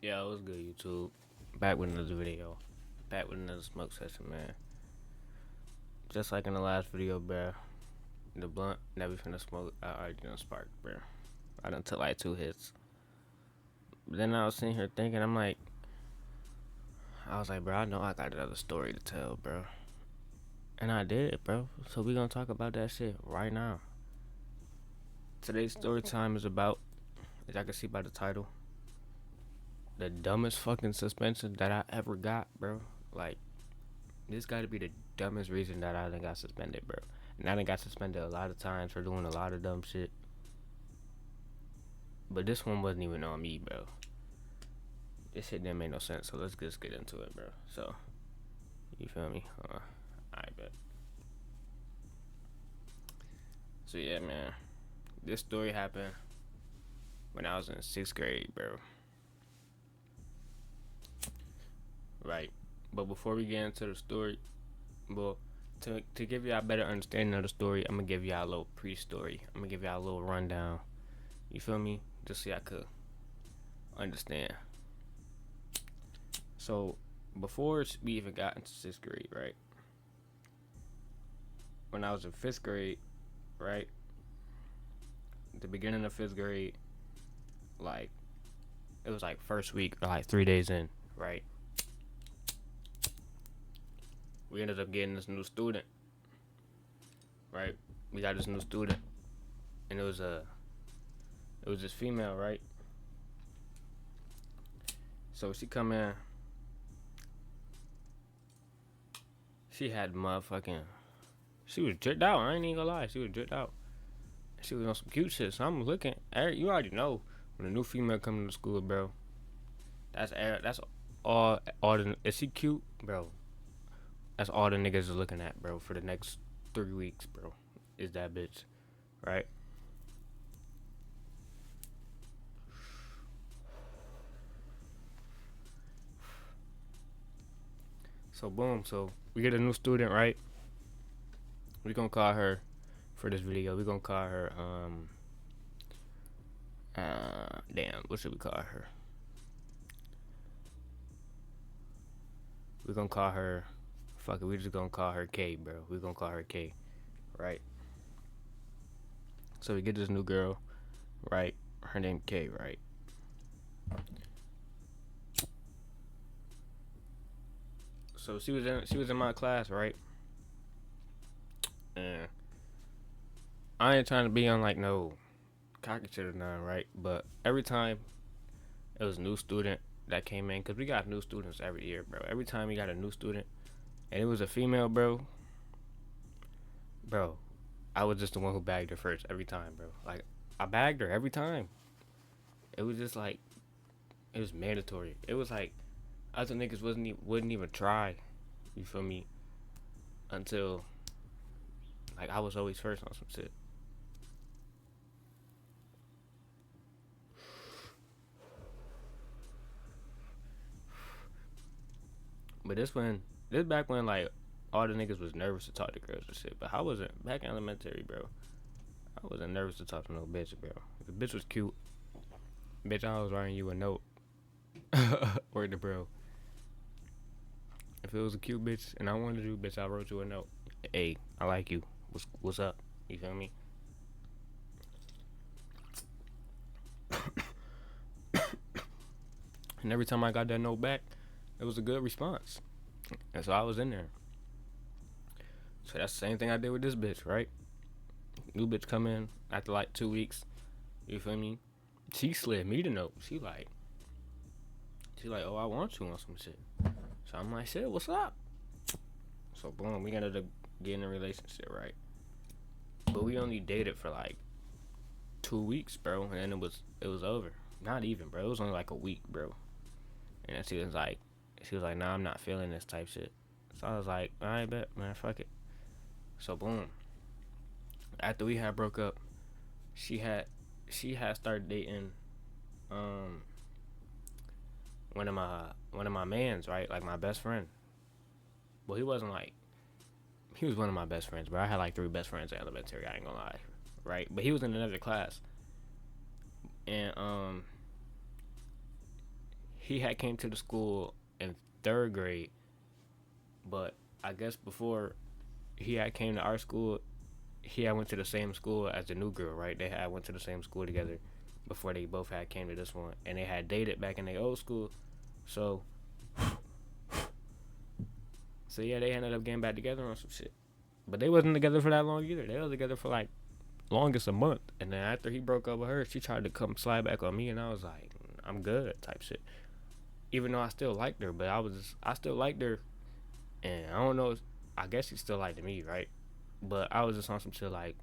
Yeah, it was good, YouTube. Back with another video. Back with another smoke session, man. Just like in the last video, bruh. The blunt that we finna smoke, I already done sparked, bruh. I done took like 2 hits. But then I was sitting here thinking, I was like, bro, I know I got another story to tell, bro. And I did, bro. So we gonna talk about that shit right now. Today's story time is about, as I can see by the title, the dumbest fucking suspension that I ever got, bro. Like, this gotta be the dumbest reason that I done got suspended, bro. And I done got suspended a lot of times for doing a lot of dumb shit. But this one wasn't even on me, bro. This shit didn't make no sense, so let's just get into it, bro. So, you feel me? I bet. So yeah, man. This story happened when I was in 6th grade, bro. Right. But before we get into the story, well, to give y'all a better understanding of the story, I'm gonna give y'all a little pre-story. I'm gonna give y'all a little rundown. You feel me? Just so y'all could understand. So, before we even got into 6th grade, right? When I was in 5th grade, right? The beginning of 5th grade, like, it was like first week or like 3 days in, right? We ended up getting this new student, right? We got this new student, and it was this female, right? So she come in, she had motherfucking, she was dripped out. I ain't even gonna lie, she was dripped out. She was on some cute shit. So I'm looking. You already know when a new female coming to school, bro. That's all. Is she cute, bro? That's all the niggas is looking at, bro, for the next 3 weeks, bro. Is that bitch, right? So boom. So we get a new student, right? We gonna call her for this video. We gonna call her damn. What should we call her? We gonna call her. Fuck it. We just gonna call her K, bro. We gonna call her K, right? So we get this new girl, right? Her name K, right? So she was in my class, right? And I ain't trying to be on like no cocky shit or nothing, right? But every time it was a new student that came in, cause we got new students every year, bro. Every time we got a new student, and it was a female, bro, I was just the one who bagged her first every time, bro. Like I bagged her every time. It was just like it was mandatory. It was like other niggas wouldn't even try. You feel me? Until like I was always first on some shit. But this back when like all the niggas was nervous to talk to girls and shit. But I wasn't back in elementary, bro. I wasn't nervous to talk to no bitch, bro. If the bitch was cute, bitch, I was writing you a note. Word to bro. If it was a cute bitch and I wanted you, bitch, I wrote you a note. Hey, I like you. What's up? You feel me? And every time I got that note back, it was a good response. And so I was in there. So that's the same thing I did with this bitch, right? New bitch come in after like 2 weeks. You feel me? She slid me the note. She like, oh, I want you on some shit. So I'm like, shit, what's up? So boom, we ended up getting a relationship, right? But we only dated for like 2 weeks, bro, and then it was over. Not even, bro. It was only like a week, bro. And then she was like, nah, I'm not feeling this type shit. So I was like, I ain't bet, man, fuck it. So boom. After we had broke up, she had started dating um one of my mans, right? Like my best friend. Well, he was one of my best friends, but I had like 3 best friends in elementary, I ain't gonna lie. Right? But he was in another class. And he had came to the school in third grade, but I guess before he had came to our school, he had went to the same school as the new girl, right? They had went to the same school together before they both had came to this one, and they had dated back in their old school. So, so yeah, they ended up getting back together on some shit. But they wasn't together for that long either. They was together for like longest a month, and then after he broke up with her, she tried to come slide back on me, and I was like, I'm good, type shit. Even though I still liked her, but I still liked her, and I don't know. I guess she still liked me, right? But I was just on some shit like,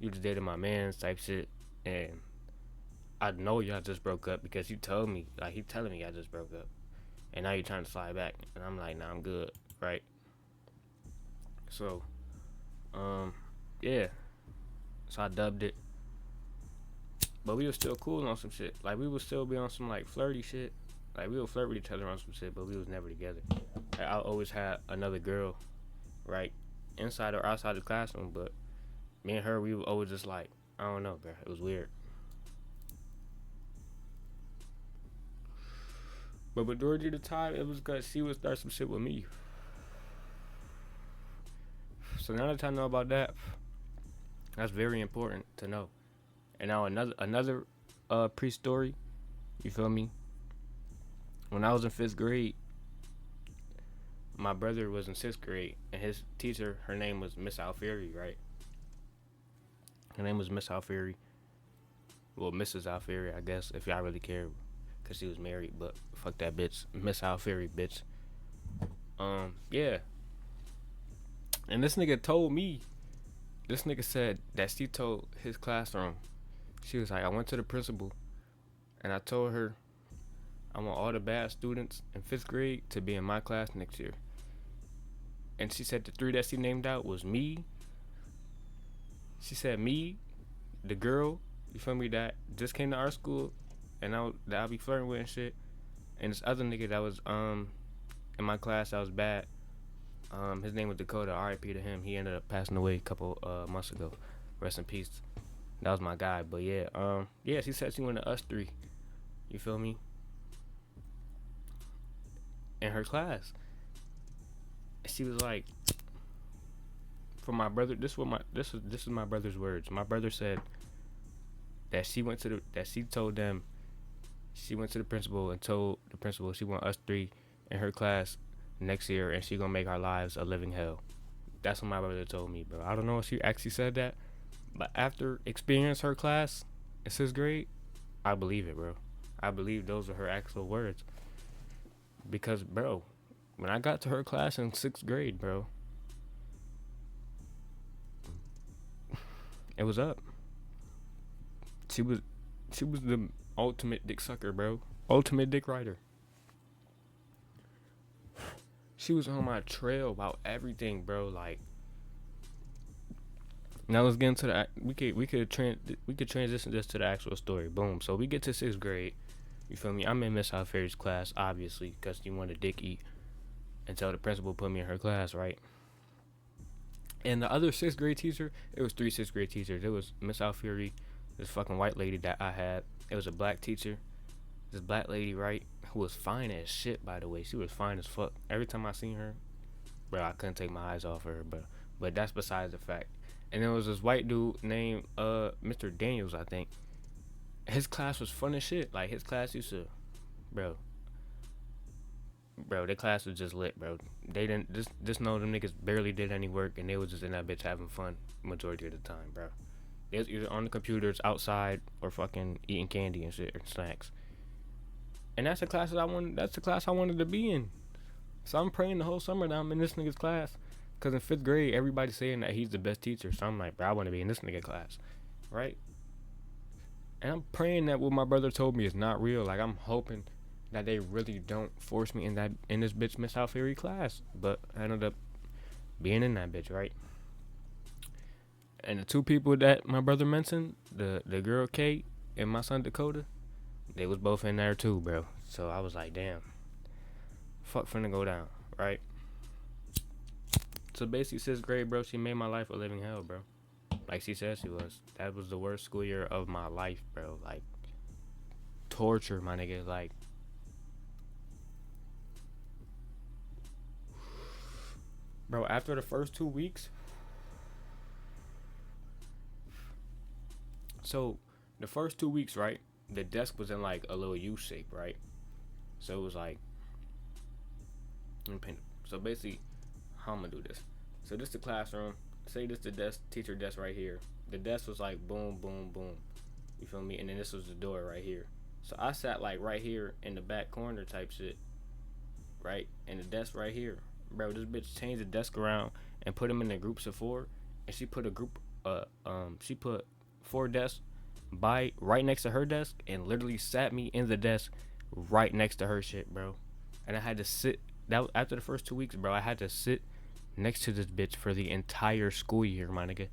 you just dated my man's type shit, and I know y'all just broke up because you told me, like he telling me I just broke up, and now you trying to slide back, and I'm like, nah, I'm good, right? So, um, yeah. So I dubbed it, but we was still cool on some shit. Like we would still be on some like flirty shit. Like we would flirt with each other on some shit, but we was never together. Like, I always had another girl, right, inside or outside the classroom, but me and her, we were always just like, I don't know, bro. It was weird. But majority of the time, it was because she would start some shit with me. So now that I know about that, that's very important to know. And now another pre-story, you feel me? When I was in 5th grade, my brother was in 6th grade, and his teacher, her name was Miss Alfieri, right? Her name was Miss Alfieri. Well, Mrs. Alfieri, I guess, if y'all really care, because she was married, but fuck that bitch. Miss Alfieri, bitch. Yeah. And this nigga told me, this nigga said that she told his classroom, she was like, I went to the principal, and I told her I want all the bad students in 5th grade to be in my class next year. And she said the 3 that she named out was me. She said me, the girl, you feel me, that just came to our school, and that I'll be flirting with and shit. And this other nigga that was in my class that was bad. His name was Dakota. R.I.P. to him. He ended up passing away a couple months ago. Rest in peace. That was my guy. But yeah, she said she wanted us 3. You feel me? In her class. She was like, for my brother, this is my brother's words. My brother said that she went to the principal and told the principal she want us 3 in her class next year, and she gonna make our lives a living hell. That's what my brother told me, bro. I don't know if she actually said that, but after experience her class in 6th grade, I believe it, bro. I believe those are her actual words. Because, bro, when I got to her class in 6th grade, bro, it was up. She was the ultimate dick sucker, bro. Ultimate dick rider. She was on my trail about everything, bro. Like, now let's get into the. We could transition this to the actual story. Boom. So we get to 6th grade. You feel me? I'm in Miss Alfieri's class, obviously, because she wanted to dick eat until the principal put me in her class, right? And the other 6th grade teacher, it was 3 6th grade teachers. It was Miss Alfieri, this fucking white lady that I had. It was a black teacher. This black lady, right, who was fine as shit, by the way. She was fine as fuck. Every time I seen her, bro, I couldn't take my eyes off her, but that's besides the fact. And there was this white dude named Mr. Daniels, I think. His class was fun as shit. Like, his class used to, bro, their class was just lit, bro. They didn't just know them niggas barely did any work, and they was just in that bitch having fun majority of the time, bro. They was either on the computers outside or fucking eating candy and shit or snacks. And that's the class that I wanted. That's the class I wanted to be in. So I'm praying the whole summer that I'm in this nigga's class, cause in 5th grade everybody's saying that he's the best teacher. So I'm like, bro, I want to be in this nigga class, right? And I'm praying that what my brother told me is not real. Like, I'm hoping that they really don't force me in this bitch Miss Alfieri class. But I ended up being in that bitch, right? And the 2 people that my brother mentioned, the girl Kate and my son Dakota, they was both in there too, bro. So I was like, damn, fuck finna go down, right? So basically 6th grade, bro, she made my life a living hell, bro. Like she said she was. That was the worst school year of my life, bro. Like, torture, my nigga. Like, Bro, after the first 2 weeks, so the first 2 weeks, right? The desk was in like a little U shape, right? So it was like, so basically, how I'm gonna do this? So this the classroom. Say this the desk, teacher desk right here. The desk was like boom, boom, boom. You feel me? And then this was the door right here. So I sat like right here in the back corner type shit, right? And the desk right here. Bro, this bitch changed the desk around and put them in the groups of four. And she put a group, she put four desks by right next to her desk and literally sat me in the desk right next to her shit, bro. And I had to sit. That after the first 2 weeks, bro. I had to sit next to this bitch for the entire school year, my nigga.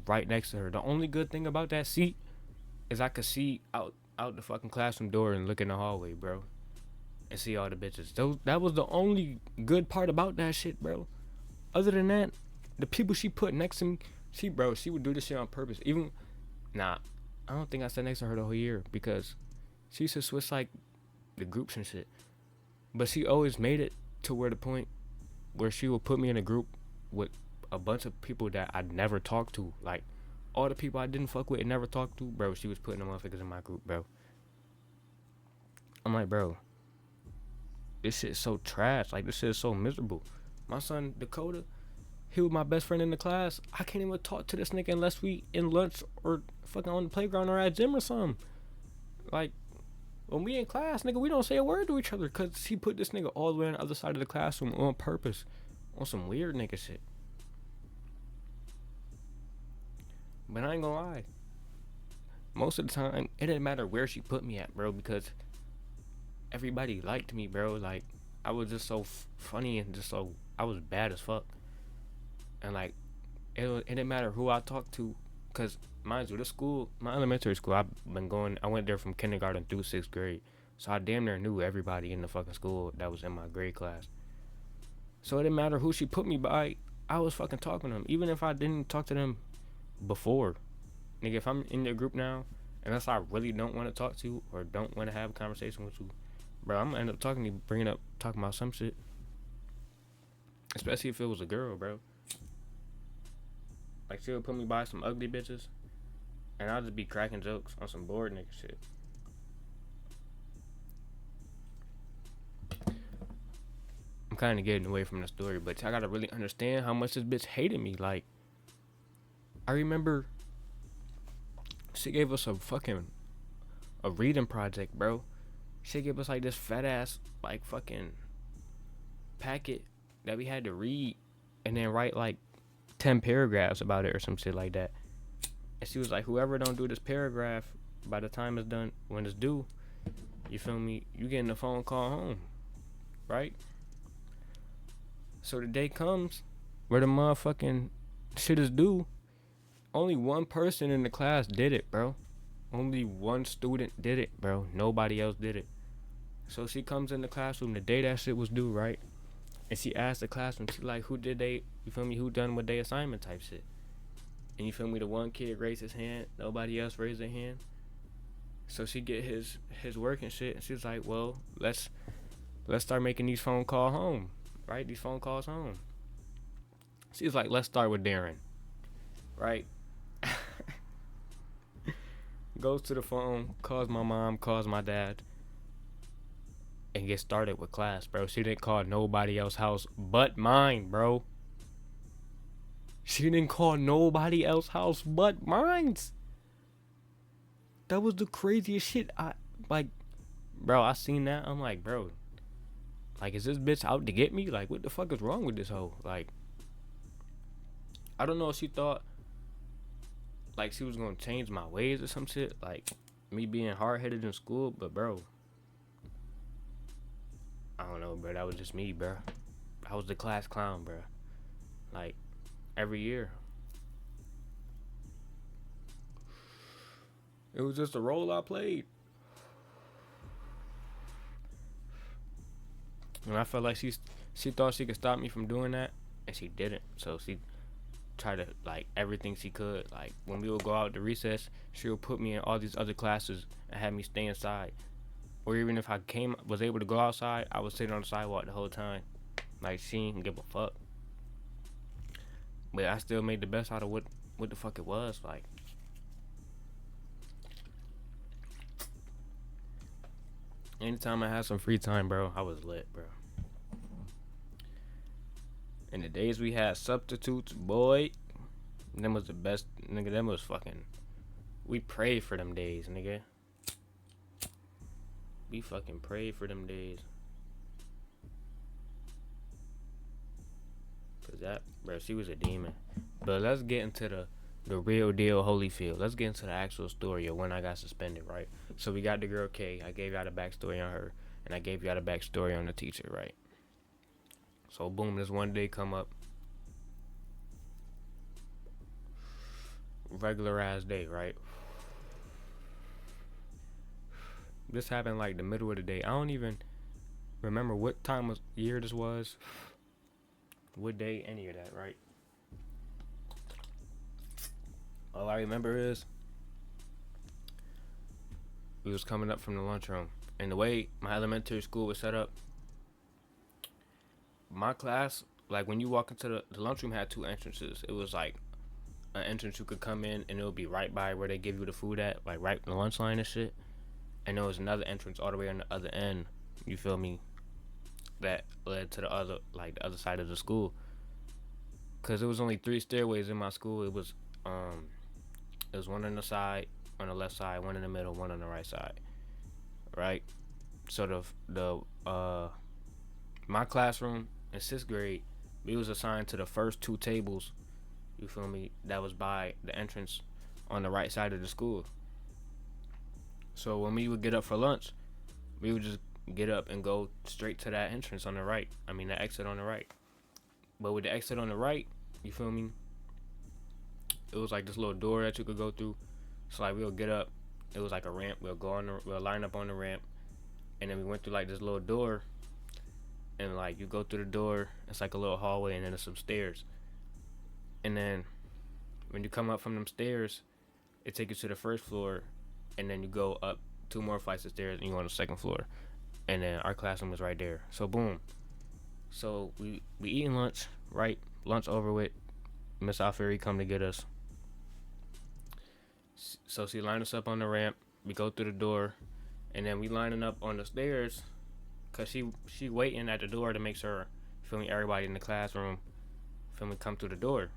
Right next to her. The only good thing about that seat is I could see out the fucking classroom door and look in the hallway, bro, and see all the bitches. That was the only good part about that shit, bro. Other than that, the people she put next to me, she would do this shit on purpose. Even, nah, I don't think I sat next to her the whole year because she used to switch like the groups and shit. But she always made it to where the point where she would put me in a group with a bunch of people that I'd never talked to. Like, all the people I didn't fuck with and never talked to, bro, she was putting them motherfuckers in my group, bro. I'm like, bro, this shit is so trash. Like, this shit is so miserable. My son, Dakota, he was my best friend in the class. I can't even talk to this nigga unless we in lunch or fucking on the playground or at gym or something. Like, when we in class, nigga, we don't say a word to each other because he put this nigga all the way on the other side of the classroom on purpose. On some weird nigga shit. But I ain't gonna lie. Most of the time, it didn't matter where she put me at, bro, because everybody liked me, bro. Like, I was just so funny and just so, I was bad as fuck. And like, it didn't matter who I talked to, because mind you, this school, my elementary school, I went there from kindergarten through 6th grade. So I damn near knew everybody in the fucking school that was in my grade class. So it didn't matter who she put me by, I was fucking talking to them. Even if I didn't talk to them before. Nigga, if I'm in your group now, unless I really don't want to talk to you or don't want to have a conversation with you, bro, I'm gonna end up talking about some shit. Especially if it was a girl, bro. Like, she would put me by some ugly bitches, and I'll just be cracking jokes on some bored nigga shit. I'm kind of getting away from the story, but I gotta really understand how much this bitch hated me. Like, I remember she gave us a reading project, bro. She gave us like this fat ass like fucking packet that we had to read and then write like 10 paragraphs about it or some shit like that. And she was like, whoever don't do this paragraph by the time it's done, when it's due, you feel me, you getting a phone call home, right? So the day comes where the motherfucking shit is due. Only one person in the class did it, bro. Only one student did it, bro. Nobody else did it. So she comes in the classroom the day that shit was due, right? And she asked the classroom, she like, who done with their assignment type shit. And you feel me, the one kid raised his hand, nobody else raised their hand. So she get his work and shit, and she's like, well, let's start making these phone calls home, right? These phone calls home. She's like, let's start with Darren, right? Goes to the phone, calls my mom, calls my dad, and get started with class, bro. She didn't call nobody else's house but mine, bro. She didn't call nobody else's house but mine's. That was the craziest shit. Bro, I seen that. I'm like, bro, like, is this bitch out to get me? Like, what the fuck is wrong with this hoe? Like, I don't know if she thought like she was gonna change my ways or some shit, like me being hard-headed in school, but bro, I don't know, bro. That was just me, bro. I was the class clown, bro. Like, every year. It was just a role I played. And I felt like she thought she could stop me from doing that, and she didn't. So she tried to, like, everything she could. Like, when we would go out to recess, she would put me in all these other classes and have me stay inside. Or even if I was able to go outside, I would sit on the sidewalk the whole time. Like, she didn't give a fuck. But I still made the best out of what the fuck it was. Like, anytime I had some free time, bro, I was lit, bro. And the days we had substitutes, boy, them was the best, nigga. Them was fucking. We prayed for them days, nigga. We fucking prayed for them days. Cause that, bro, she was a demon. But let's get into the real deal Holyfield. Let's get into the actual story of when I got suspended, right? So we got the girl K. I gave y'all the backstory on her, and I gave y'all the backstory on the teacher, right? So boom, this one day come up, regular ass day, right? This happened like the middle of the day. I don't even remember what time of year this was, what day, any of that, right? All I remember is we was coming up from the lunchroom, and the way my elementary school was set up, my class, like when you walk into the lunchroom had two entrances. It was like an entrance you could come in and it would be right by where they give you the food at, like right in the lunch line and shit. And there was another entrance all the way on the other end, you feel me, that led to the other, like the other side of the school. Cause there was only 3 stairways in my school. It was one on the side, on the left side, one in the middle, one on the right side, right? So my classroom in 6th grade, we was assigned to the first 2 tables, you feel me, that was by the entrance on the right side of the school. So when we would get up for lunch, we would just get up and go straight to that entrance on the right. I mean, the exit on the right. But with the exit on the right, you feel me, it was like this little door that you could go through. So like we'll get up, it was like a ramp. We'll line up on the ramp, and then we went through like this little door, and like you go through the door, it's like a little hallway, and then there's some stairs. And then when you come up from them stairs, it takes you to the first floor, and then you go up 2 more flights of stairs, and you're on the 2nd floor. And then our classroom was right there. So boom. So we eating lunch, right? Lunch over with. Miss Alfieri come to get us. So she lined us up on the ramp. We go through the door, and then we lining up on the stairs, cause she waiting at the door to make sure, feel me, everybody in the classroom, feel me, come through the door.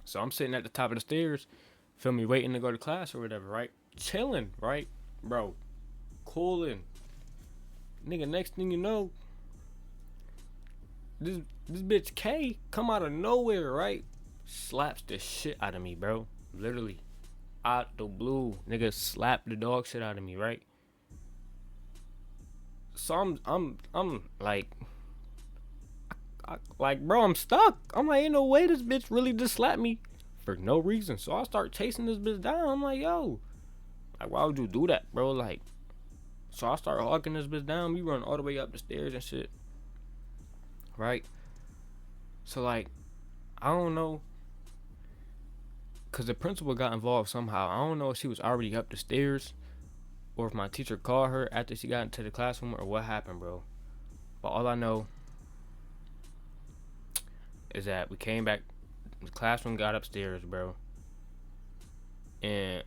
So I'm sitting at the top of the stairs, feel me, waiting to go to class or whatever, right? Chilling, right, bro, cooling. Nigga, next thing you know, this bitch K come out of nowhere, right? Slaps the shit out of me, bro. Literally, out the blue, nigga slapped the dog shit out of me, right? So I'm like, bro, I'm stuck. I'm like, ain't no way this bitch really just slapped me for no reason. So I start chasing this bitch down. I'm like, yo, like, why would you do that, bro? Like, so I start hawking this bitch down. We run all the way up the stairs and shit, right? So like, I don't know, cause the principal got involved somehow. I don't know if she was already up the stairs, or if my teacher called her after she got into the classroom, or what happened, bro. But all I know is that we came back, the classroom got upstairs, bro, and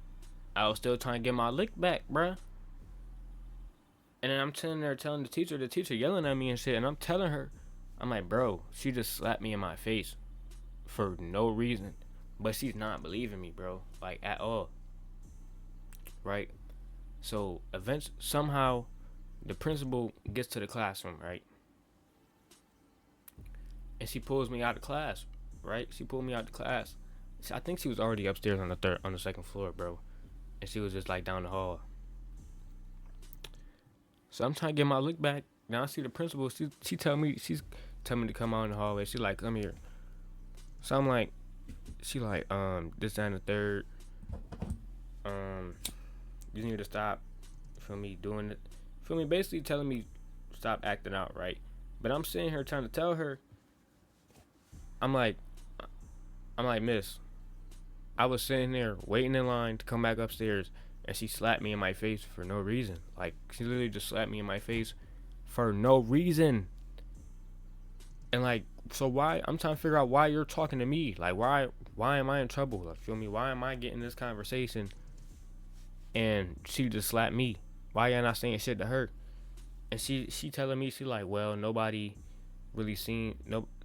I was still trying to get my lick back, bro. And then I'm sitting there telling the teacher yelling at me and shit, and I'm telling her, I'm like, bro, she just slapped me in my face for no reason. But she's not believing me, bro, like, at all, right? So somehow the principal gets to the classroom, right? And she pulls me out of class, right? She pulled me out of class. I think she was already upstairs on the 2nd floor, bro. And she was just like down the hall. So I'm trying to get my look back. Now I see the principal. She's telling me to come out in the hallway. She like, come here. So I'm like, she like, this and the third. You need to stop. Feel me, doing it. Feel me, basically telling me stop acting out, right? But I'm sitting here trying to tell her. I'm like, miss, I was sitting there waiting in line to come back upstairs, and she slapped me in my face for no reason. Like, she literally just slapped me in my face for no reason. And like, so why? I'm trying to figure out why you're talking to me. Like, why am I in trouble? Like, feel me? Why am I getting this conversation and she just slapped me? Why y'all not saying shit to her? And she telling me, she like, well, nobody really seen,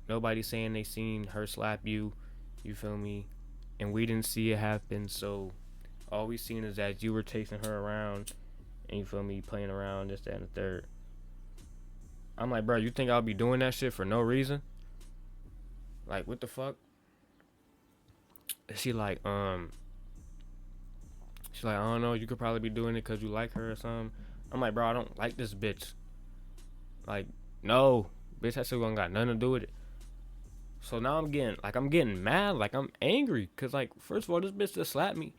nobody saying they seen her slap you. You feel me? And we didn't see it happen. So all we seen is that you were chasing her around, and you feel me, playing around, this, that, and the third. I'm like, bro, you think I'll be doing that shit for no reason? Like, what the fuck? She like, she's like, I don't know, you could probably be doing it because you like her or something. I'm like, bro, I don't like this bitch. Like, no, bitch, that shit don't got nothing to do with it. So now I'm getting mad, like I'm angry, cause like, first of all, this bitch just slapped me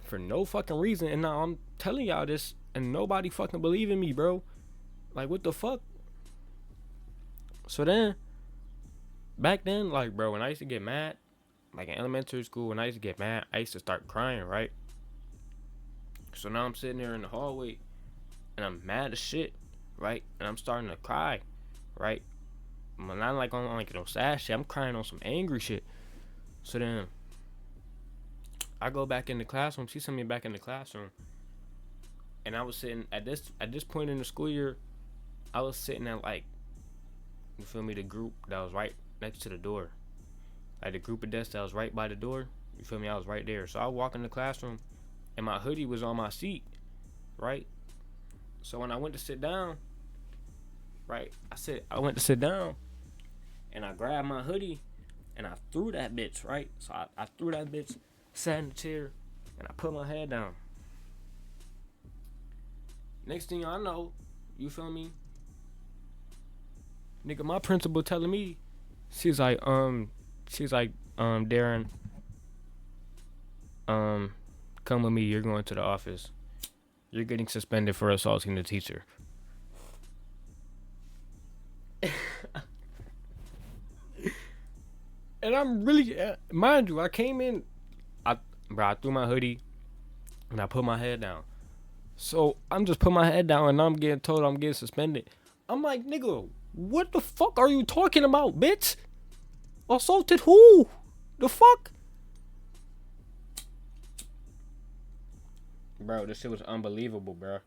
for no fucking reason, and now I'm telling y'all this, and nobody fucking believing me, bro. Like, what the fuck? So then, back then, like, bro, when I used to get mad, like in elementary school, when I used to get mad, I used to start crying, right? So now I'm sitting there in the hallway, and I'm mad as shit, right? And I'm starting to cry, right? I'm not like on like no sad shit. I'm crying on some angry shit. So then I go back in the classroom. She sent me back in the classroom, and I was sitting at this point in the school year. I was sitting at like, you feel me, the group that was right next to the door, like the group of desks that was right by the door. You feel me? I was right there. So I walk in the classroom, and my hoodie was on my seat, right? So when I went to sit down, right, I went to sit down, and I grabbed my hoodie, and I threw that bitch, right? So I threw that bitch, sat in the chair, and I put my head down. Next thing I know, you feel me? Nigga, my principal telling me, she's like, Darren, come with me, you're going to the office. You're getting suspended for assaulting the teacher. And I'm really, mind you, I came in, I threw my hoodie, and I put my head down. So I'm just putting my head down, and I'm getting told I'm getting suspended. I'm like, nigga, what the fuck are you talking about, bitch? Assaulted who? The fuck? Bro, this shit was unbelievable, bro.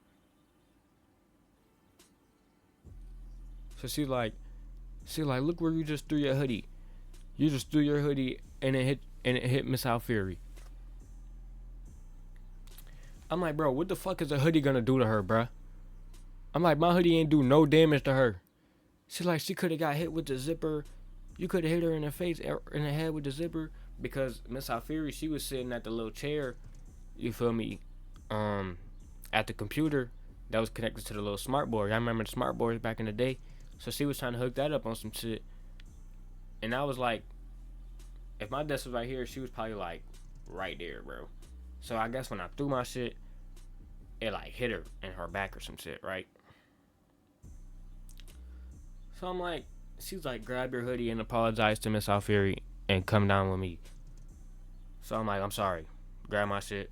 So she's like, look where you just threw your hoodie. You just threw your hoodie and it hit Miss Alfieri. I'm like, bro, what the fuck is a hoodie gonna do to her, bro? I'm like, my hoodie ain't do no damage to her. She's like, she could have got hit with the zipper. You could have hit her in the face, in the head with the zipper, because Miss Alfieri, she was sitting at the little chair, you feel me, at the computer that was connected to the little smart board. I remember the smart boards back in the day. So she was trying to hook that up on some shit. And I was like, if my desk was right here, she was probably like right there, bro. So I guess when I threw my shit, it like hit her in her back or some shit, right? So I'm like, she's like, grab your hoodie and apologize to Miss Alfieri and come down with me. So I'm like, I'm sorry. Grab my shit.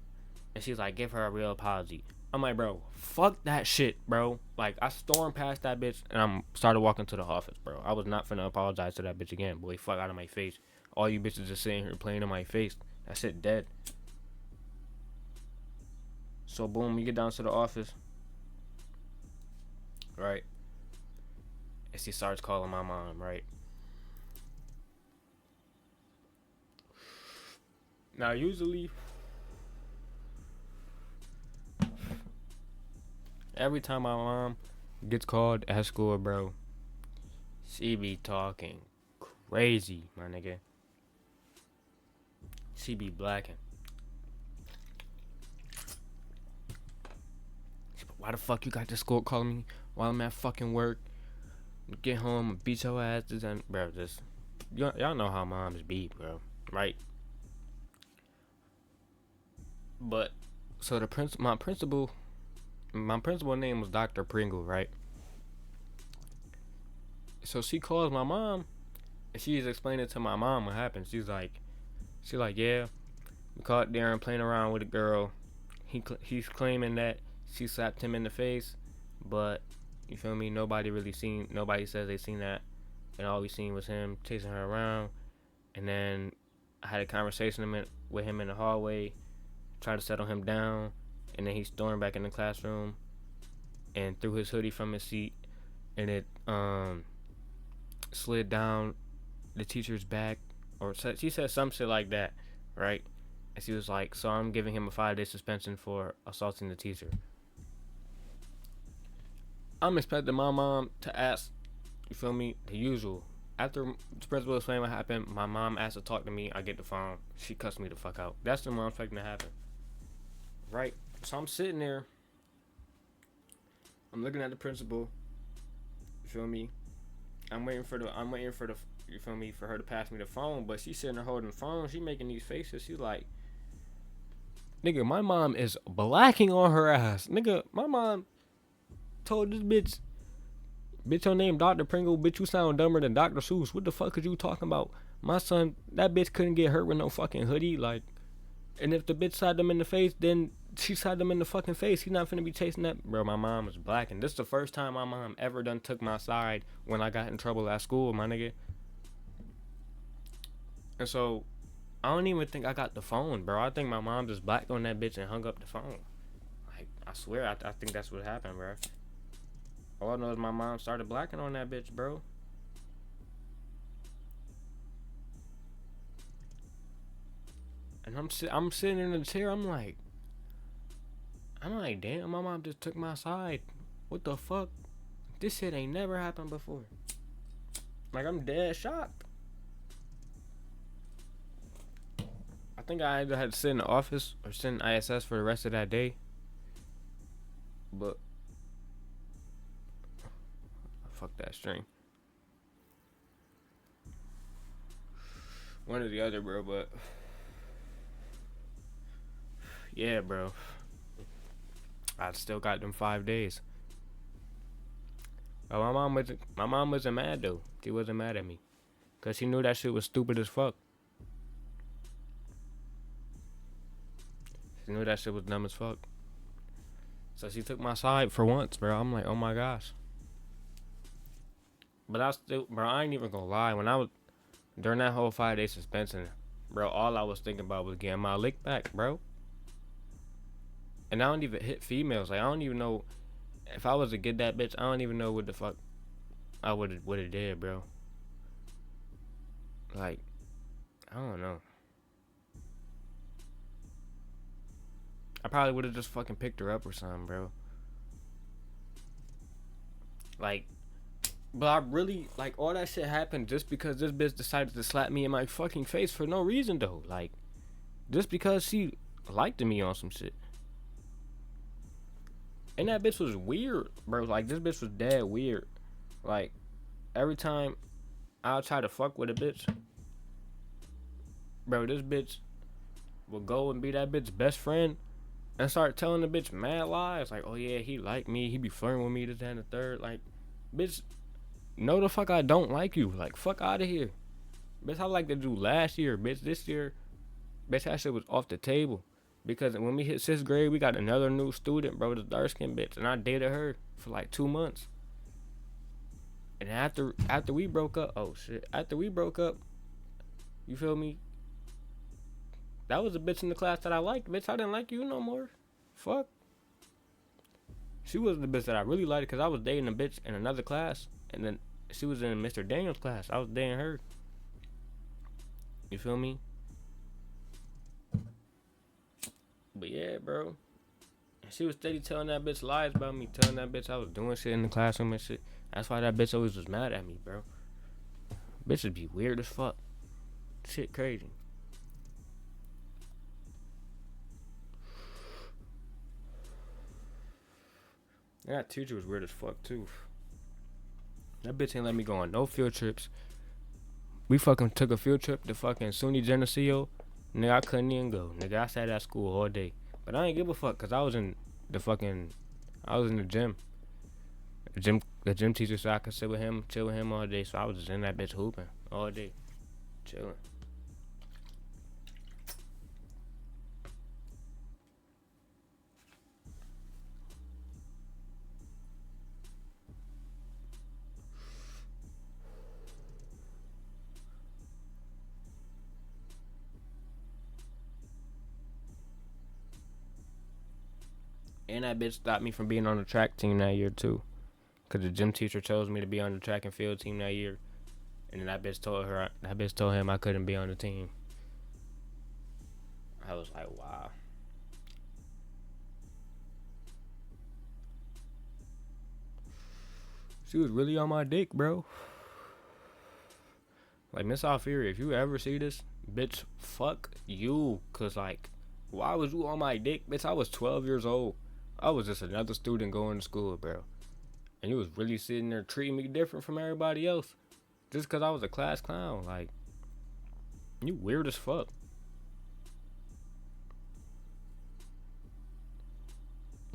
And she's like, give her a real apology. I'm like, bro, fuck that shit, bro. Like, I stormed past that bitch and I started walking to the office, bro. I was not finna apologize to that bitch again. Boy, fuck out of my face. All you bitches just sitting here playing in my face. That shit dead. So, boom, we get down to the office. Right? And she starts calling my mom, right? Now, usually, every time my mom gets called at school, bro, she be talking crazy, my nigga. She be blacking. Why the fuck you got to school calling me while I'm at fucking work? Get home, beat your ass, and bro, just y'all know how moms be, bro, right? But so my principal name was Dr. Pringle, right? So she calls my mom, and she's explaining to my mom what happened. She's like, yeah, we caught Darren playing around with a girl. He's claiming that she slapped him in the face, but you feel me? Nobody says they seen that. and all we seen was him chasing her around. And then I had a conversation with him in the hallway, tried to settle him down, and then he stormed back in the classroom and threw his hoodie from his seat, and it slid down the teacher's back, or she said some shit like that, right? And she was like, "So I'm giving him a 5-day suspension for assaulting the teacher." I'm expecting my mom to ask, you feel me, the usual. After the principal explained what happened, my mom asked to talk to me. I get the phone. She cussed me the fuck out. That's the one I'm expecting to happen, right? So I'm sitting there. I'm looking at the principal. You feel me? I'm waiting for the. You feel me? For her to pass me the phone, but she's sitting there holding the phone. She making these faces. She's like, "Nigga, my mom is blacking on her ass. Nigga, my mom told this bitch, bitch, your name Dr. Pringle. Bitch, you sound dumber than Dr. Seuss. What the fuck is you talking about? My son, that bitch couldn't get hurt with no fucking hoodie. Like, and if the bitch shot them in the face, then she shot them in the fucking face. He not finna be chasing that." Bro, my mom was black, and this is the first time my mom ever done took my side when I got in trouble at school, my nigga. And so, I don't even think I got the phone, bro. I think my mom just blacked on that bitch and hung up the phone. Like, I swear, I think that's what happened, bro. All I know is my mom started blacking on that bitch, bro. And I'm sitting in the chair. I'm like, damn, my mom just took my side. What the fuck? This shit ain't never happened before. Like, I'm dead shocked. I think I either had to sit in the office or sit in ISS for the rest of that day. But fuck that string. One or the other, bro. But yeah, bro. I still got them 5 days. But my mom wasn't mad though. She wasn't mad at me, cause she knew that shit was stupid as fuck. She knew that shit was dumb as fuck. So she took my side for once, bro. I'm like, oh my gosh. But I ain't even gonna lie. When I was during that whole 5-day suspension, bro, all I was thinking about was getting my lick back, bro. And I don't even hit females. Like, I don't even know if I was to get that bitch. I don't even know what the fuck I would have did, bro. Like, I don't know. I probably would have just fucking picked her up or something, bro. Like, but I really, like, all that shit happened just because this bitch decided to slap me in my fucking face for no reason, though. Like, just because she liked me on some shit. And that bitch was weird, bro. Like, this bitch was dead weird. Like, every time I'll try to fuck with a bitch, bro, this bitch will go and be that bitch's best friend and start telling the bitch mad lies. Like, oh yeah, he like me. He be flirting with me, this, that, and the third. Like, bitch, no the fuck I don't like you. Like, fuck out of here. Bitch, I like to do last year. Bitch, this year, bitch, that shit was off the table. Because when we hit 6th grade, we got another new student, bro, the dark skinned bitch. And I dated her for like 2 months. And after we broke up, oh shit. After we broke up, you feel me? That was a bitch in the class that I liked. Bitch, I didn't like you no more. Fuck. She was the bitch that I really liked because I was dating a bitch in another class. And then she was in Mr. Daniel's class. I was dating her. You feel me? But yeah, bro. And she was steady telling that bitch lies about me. Telling that bitch I was doing shit in the classroom and shit. That's why that bitch always was mad at me, bro. Bitches be weird as fuck. Shit crazy. That teacher was weird as fuck too. That bitch ain't let me go on no field trips. We fucking took a field trip to fucking SUNY Geneseo. Nigga, I couldn't even go. Nigga, I sat at school all day. But I ain't give a fuck because I was in the gym. The gym teacher so I could sit with him, chill with him all day. So I was just in that bitch hooping all day. Chilling. And that bitch stopped me from being on the track team that year too. Cause the gym teacher chose me to be on the track and field team that year. And then that bitch told him I couldn't be on the team. I was like, wow. She was really on my dick, bro. Like, Miss Alfieri, if you ever see this, bitch, fuck you. Cause like, why was you on my dick, bitch? I was 12 years old. I was just another student going to school, bro. And you was really sitting there treating me different from everybody else. Just cause I was a class clown. Like, you weird as fuck.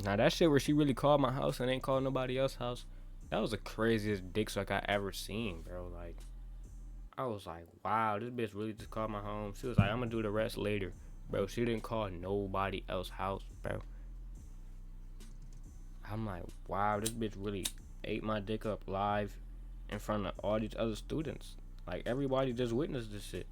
Now that shit where she really called my house and ain't called nobody else's house, that was the craziest dick suck I ever seen, bro. Like, I was like, wow, this bitch really just called my home. She was like, I'm gonna do the rest later. Bro, she didn't call nobody else's house, bro. I'm like, wow, this bitch really ate my dick up live in front of all these other students. Like, everybody just witnessed this shit.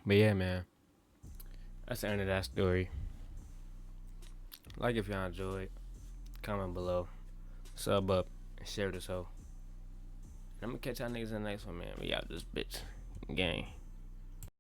But yeah, man, that's the end of that story. Like if y'all enjoyed, comment below, sub up, and share this hoe. I'm gonna catch y'all niggas in the next one, man. We out this bitch. Gang.